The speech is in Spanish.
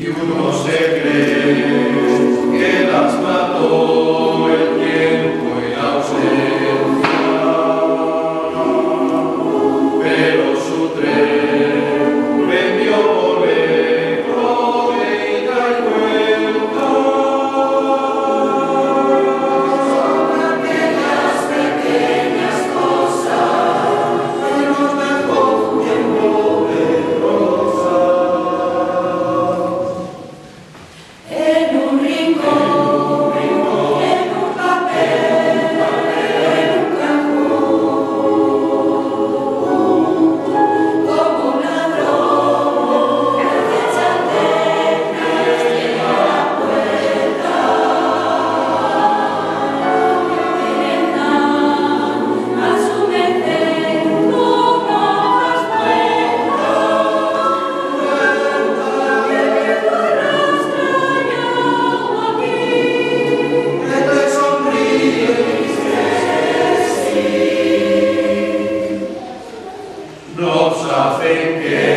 Y uno se cree que las mató el tiempo y la ausencia, pero su tren vendió boleto de ida y vuelta. Son aquellas pequeñas cosas que nos dejó un tiempo de rosa. En un rincón, en un papel, en un cajón, como un ladrón que echa letras tiene la puerta. Vendan a su merced como hojas muertas, cuenta que el viejo arrastra aquí, que te sonríe y dice sí. No saben qué